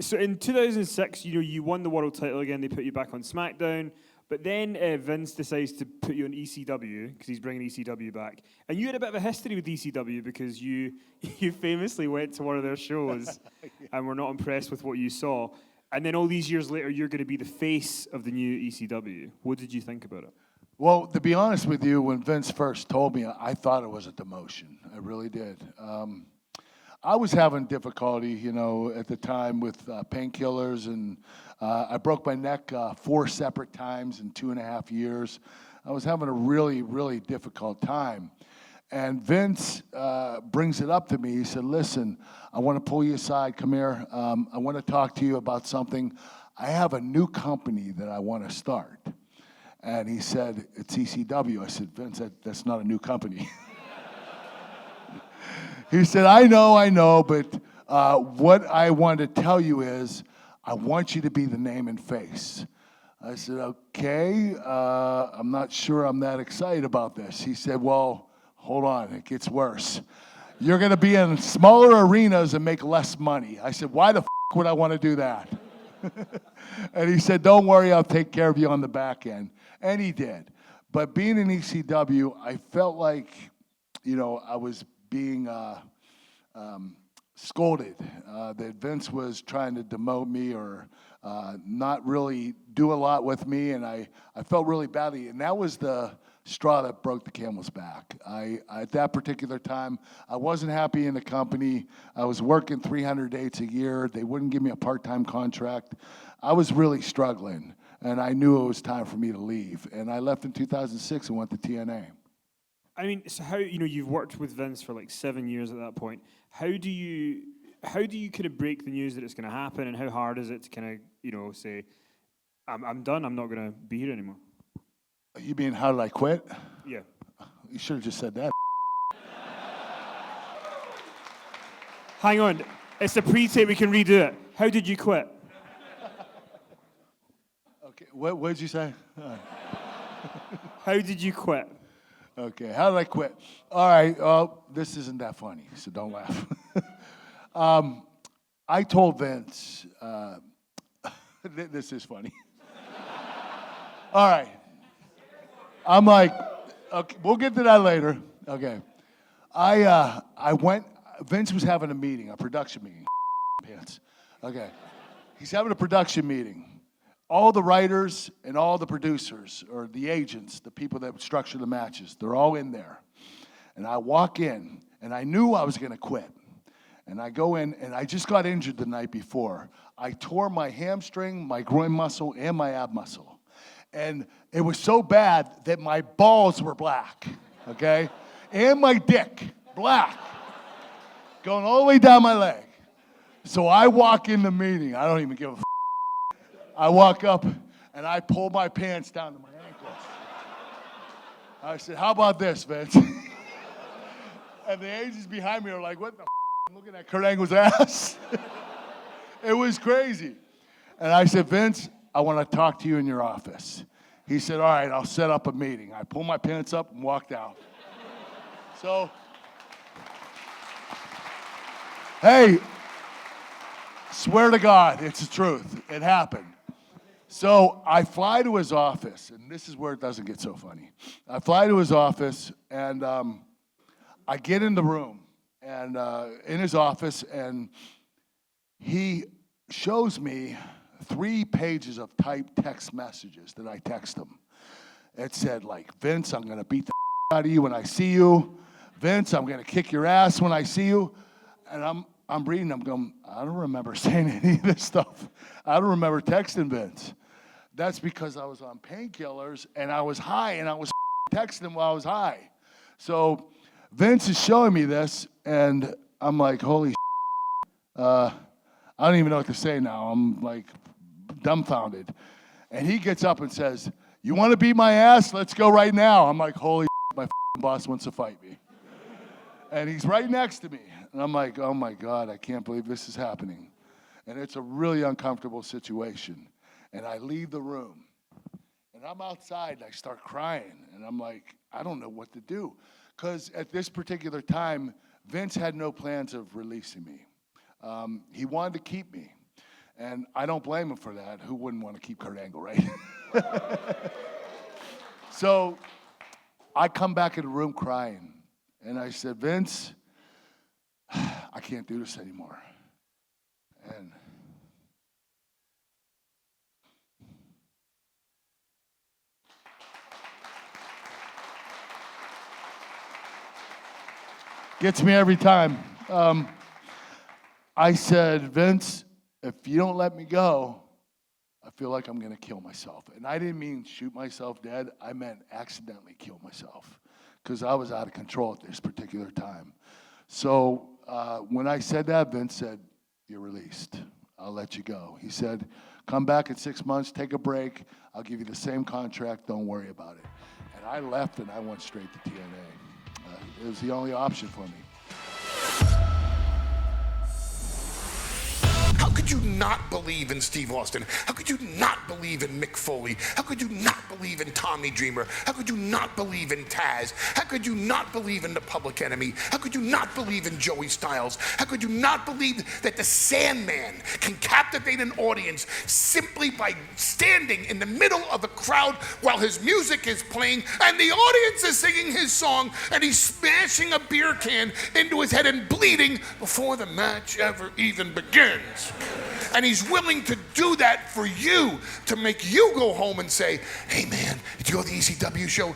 So in 2006, you won the world title again. They put you back on SmackDown. But then Vince decides to put you on ECW because he's bringing ECW back. And you had a bit of a history with ECW because you famously went to one of their shows and were not impressed with what you saw. And then all these years later, you're going to be the face of the new ECW. What did you think about it? Well, to be honest with you, when Vince first told me, I thought it was a demotion. I really did. I was having difficulty, at the time with painkillers, and I broke my neck 4 separate times in 2.5 years. I was having a really, really difficult time. And Vince brings it up to me. He said, listen, I want to pull you aside. Come here. I want to talk to you about something. I have a new company that I want to start. And he said, it's ECW. I said, Vince, that's not a new company. He said, I know, but what I want to tell you is I want you to be the name and face. I said, okay, I'm not sure I'm that excited about this. He said, well, hold on, it gets worse. You're going to be in smaller arenas and make less money. I said, why the f*** would I want to do that? And he said, don't worry, I'll take care of you on the back end. And he did. But being in ECW, I felt like, I was being scolded, that Vince was trying to demote me or not really do a lot with me, and I felt really badly. And that was the straw that broke the camel's back. At that particular time, I wasn't happy in the company. I was working 300 dates a year. They wouldn't give me a part-time contract. I was really struggling, and I knew it was time for me to leave. And I left in 2006 and went to TNA. I mean, so how, you've worked with Vince for like 7 years at that point. How do you kind of break the news that it's going to happen, and how hard is it to kind of, say, I'm done, I'm not going to be here anymore? You mean, how did I quit? Yeah. You should have just said that. Hang on. It's a pre-tape, we can redo it. How did you quit? Okay, what did you say? How did you quit? Okay, how did I quit? All right, this isn't that funny, so don't laugh. I told Vince, this is funny. All right. I'm like, okay, we'll get to that later. Okay. I went, Vince was having a meeting, a production meeting. Pants. Okay. He's having a production meeting. All the writers and all the producers, or the agents, the people that structure the matches, they're all in there. And I walk in, and I knew I was going to quit. And I go in, and I just got injured the night before. I tore my hamstring, my groin muscle, and my ab muscle. And it was so bad that my balls were black, okay? And my dick, black, going all the way down my leg. So I walk in the meeting. I don't even give a f***. I walk up, and I pull my pants down to my ankles. I said, how about this, Vince? And the agents behind me are like, what the f***? I'm looking at Kurt Angle's ass. It was crazy. And I said, Vince, I want to talk to you in your office. He said, all right, I'll set up a meeting. I pulled my pants up and walked out. So, hey, swear to God, it's the truth. It happened. So I fly to his office, and this is where it doesn't get so funny. I fly to his office, and I get in the room, and in his office, and he shows me 3 pages of typed text messages that I text him. It said, like, Vince, I'm going to beat the out of you when I see you. Vince, I'm going to kick your ass when I see you. And I'm reading, I'm going, I don't remember saying any of this stuff. I don't remember texting Vince. That's because I was on painkillers, and I was high, and I was texting him while I was high. So Vince is showing me this, and I'm like, holy I don't even know what to say now. I'm like dumbfounded. And he gets up and says, you want to beat my ass? Let's go right now. I'm like, holy my boss wants to fight me. And he's right next to me. And I'm like, oh my God, I can't believe this is happening. And it's a really uncomfortable situation. And I leave the room. And I'm outside, and I start crying. And I'm like, I don't know what to do. Because at this particular time, Vince had no plans of releasing me. He wanted to keep me. And I don't blame him for that. Who wouldn't want to keep Kurt Angle, right? So I come back in the room crying. And I said, Vince, I can't do this anymore. And gets me every time. I said, Vince, if you don't let me go, I feel like I'm going to kill myself. And I didn't mean shoot myself dead. I meant accidentally kill myself because I was out of control at this particular time. So when I said that, Vince said, you're released. I'll let you go. He said, come back in 6 months, take a break. I'll give you the same contract. Don't worry about it. And I left and I went straight to TNA. It was the only option for me. How could you not believe in Steve Austin? How could you not believe in Mick Foley? How could you not believe in Tommy Dreamer? How could you not believe in Taz? How could you not believe in the Public Enemy? How could you not believe in Joey Styles? How could you not believe that the Sandman can captivate an audience simply by standing in the middle of a crowd while his music is playing and the audience is singing his song and he's smashing a beer can into his head and bleeding before the match ever even begins? And he's willing to do that for you, to make you go home and say, hey man, did you go to the ECW show?